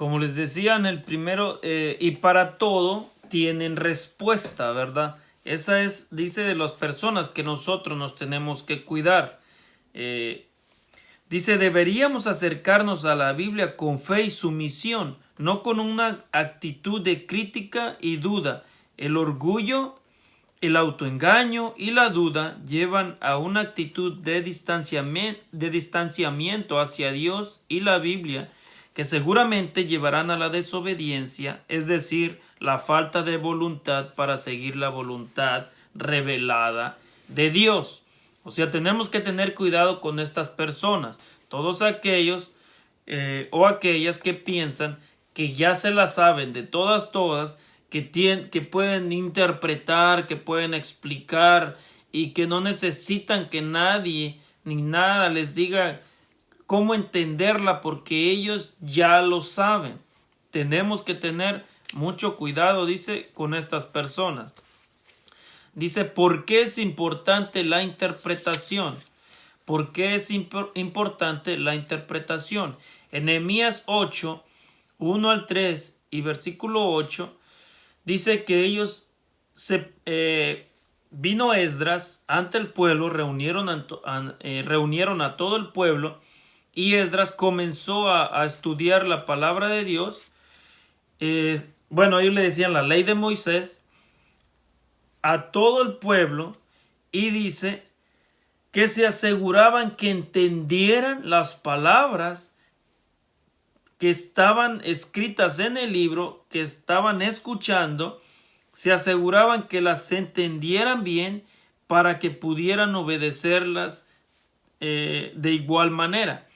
Como les decía en el primero, y para todo tienen respuesta, ¿verdad? Esa es, dice, de las personas que nosotros nos tenemos que cuidar. Eh, Dice, deberíamos acercarnos a la Biblia con fe y sumisión, no con una actitud de crítica y duda. El orgullo, el autoengaño y la duda llevan a una actitud de distanciamiento hacia Dios y la Biblia, que seguramente llevarán a la desobediencia, es decir, la falta de voluntad para seguir la voluntad revelada de Dios. O sea, tenemos que tener cuidado con estas personas, todos aquellos o aquellas que piensan que ya se la saben de todas, que pueden interpretar, que pueden explicar y que no necesitan que nadie ni nada les diga cómo entenderla porque ellos ya lo saben. Tenemos que tener mucho cuidado, dice, con estas personas. Dice, ¿por qué es importante la interpretación? ¿Por qué es importante la interpretación? En Nehemías 8, 1 al 3 y versículo 8, dice que vino Esdras ante el pueblo, reunieron a todo el pueblo y Esdras comenzó a estudiar la palabra de Dios. Bueno, ellos le decían la ley de Moisés a todo el pueblo y dice que se aseguraban que entendieran las palabras que estaban escritas en el libro, que estaban escuchando, se aseguraban que las entendieran bien para que pudieran obedecerlas de igual manera.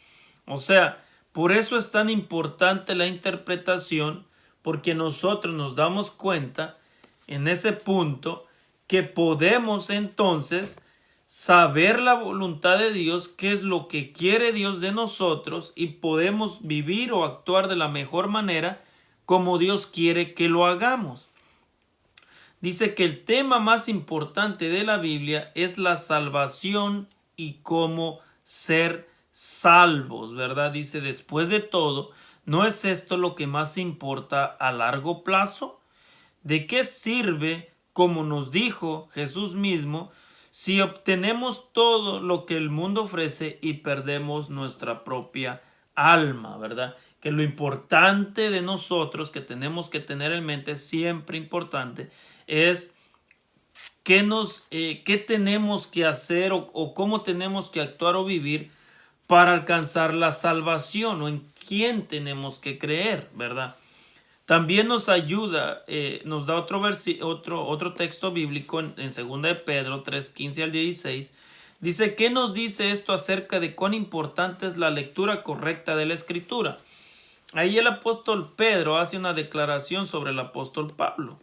O sea, por eso es tan importante la interpretación, porque nosotros nos damos cuenta en ese punto que podemos entonces saber la voluntad de Dios, qué es lo que quiere Dios de nosotros y podemos vivir o actuar de la mejor manera como Dios quiere que lo hagamos. Dice que el tema más importante de la Biblia es la salvación y cómo ser salvos, ¿verdad? Dice, después de todo, ¿no es esto lo que más importa a largo plazo? ¿De qué sirve, como nos dijo Jesús mismo, si obtenemos todo lo que el mundo ofrece y perdemos nuestra propia alma, ¿verdad? Que lo importante de nosotros, que tenemos que tener en mente, siempre importante, es qué tenemos que hacer o cómo tenemos que actuar o vivir para alcanzar la salvación o en quién tenemos que creer, ¿verdad? También nos ayuda, nos da otro texto bíblico en 2 de Pedro 3, 15 al 16. Dice, ¿qué nos dice esto acerca de cuán importante es la lectura correcta de la Escritura? Ahí el apóstol Pedro hace una declaración sobre el apóstol Pablo.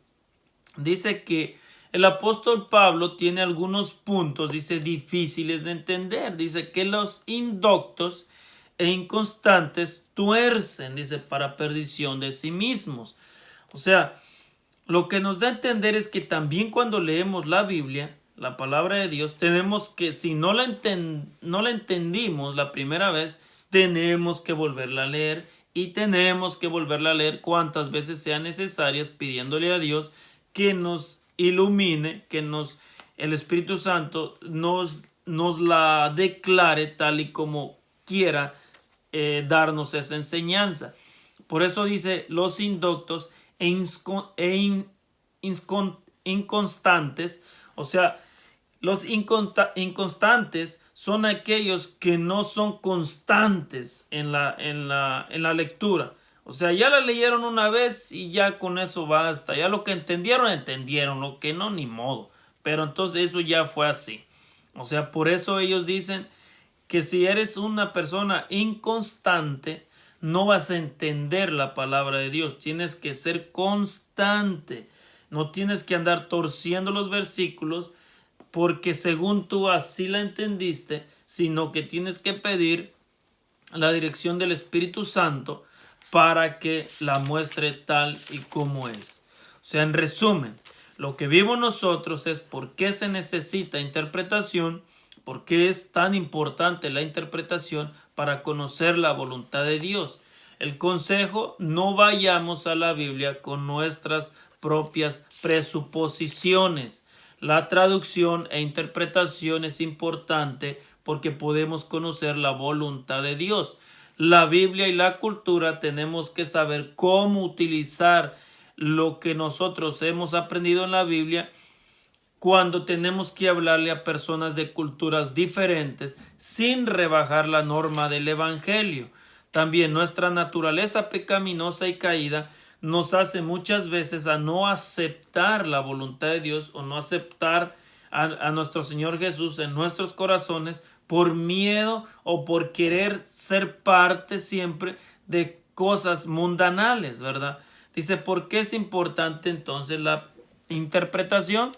Dice que el apóstol Pablo tiene algunos puntos, dice, difíciles de entender. Dice que los indoctos e inconstantes tuercen, dice, para perdición de sí mismos. O sea, lo que nos da a entender es que también cuando leemos la Biblia, la palabra de Dios, tenemos que, si no la entendimos la primera vez, tenemos que volverla a leer y tenemos que volverla a leer cuantas veces sean necesarias, pidiéndole a Dios que nos ilumine, que el Espíritu Santo nos la declare tal y como quiera darnos esa enseñanza. Por eso dice los indoctos inconstantes, o sea, los inconstantes son aquellos que no son constantes en la lectura. O sea, ya la leyeron una vez y ya con eso basta. Ya lo que entendieron, lo que no, ni modo. Pero entonces eso ya fue así. O sea, por eso ellos dicen que si eres una persona inconstante, no vas a entender la palabra de Dios. Tienes que ser constante. No tienes que andar torciendo los versículos porque según tú así la entendiste, sino que tienes que pedir la dirección del Espíritu Santo para que la muestre tal y como es. O sea, en resumen, lo que vimos nosotros es por qué se necesita interpretación, por qué es tan importante la interpretación para conocer la voluntad de Dios. el consejo: no vayamos a la Biblia con nuestras propias presuposiciones. La traducción e interpretación es importante porque podemos conocer la voluntad de Dios. La Biblia y la cultura tenemos que saber cómo utilizar lo que nosotros hemos aprendido en la Biblia cuando tenemos que hablarle a personas de culturas diferentes sin rebajar la norma del Evangelio. También nuestra naturaleza pecaminosa y caída nos hace muchas veces a no aceptar la voluntad de Dios o no aceptar a nuestro Señor Jesús en nuestros corazones por miedo o por querer ser parte siempre de cosas mundanales, ¿verdad? Dice, ¿por qué es importante entonces la interpretación?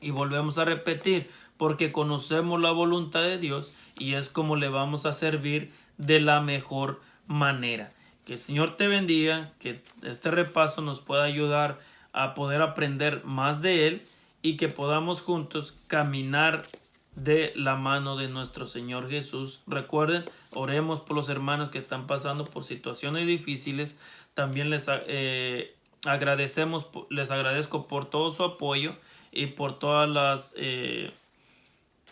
Y volvemos a repetir, porque conocemos la voluntad de Dios y es como le vamos a servir de la mejor manera. Que el Señor te bendiga, que este repaso nos pueda ayudar a poder aprender más de Él y que podamos juntos caminar de la mano de nuestro Señor Jesús. Recuerden, oremos por los hermanos que están pasando por situaciones difíciles. También les agradezco por todo su apoyo y por todas las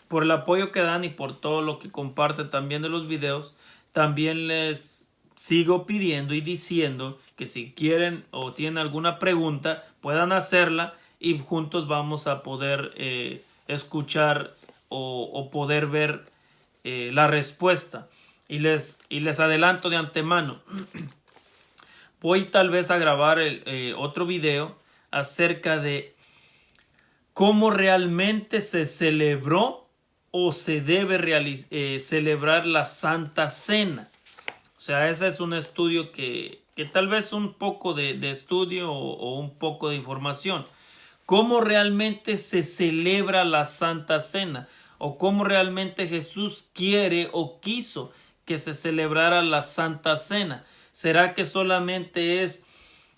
por el apoyo que dan y por todo lo que comparten también de los videos. También les sigo pidiendo y diciendo que si quieren o tienen alguna pregunta puedan hacerla y juntos vamos a poder escuchar o poder ver la respuesta. Y les adelanto de antemano, voy tal vez a grabar otro video acerca de cómo realmente se celebró o se debe celebrar la Santa Cena. O sea, ese es un estudio que tal vez un poco de estudio o un poco de información. ¿Cómo realmente se celebra la Santa Cena? O cómo realmente Jesús quiere o quiso que se celebrara la Santa Cena. ¿Será que solamente es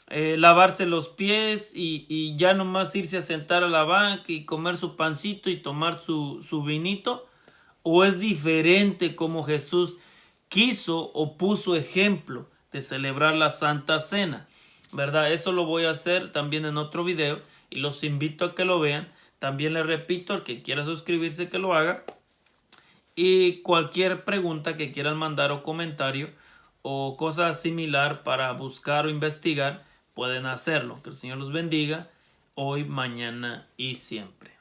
lavarse los pies y ya nomás irse a sentar a la banca y comer su pancito y tomar su vinito? ¿O es diferente como Jesús quiso o puso ejemplo de celebrar la Santa Cena? ¿Verdad? Eso lo voy a hacer también en otro video y los invito a que lo vean. También les repito, al que quiera suscribirse que lo haga. Y cualquier pregunta que quieran mandar o comentario o cosa similar para buscar o investigar, pueden hacerlo. Que el Señor los bendiga hoy, mañana y siempre.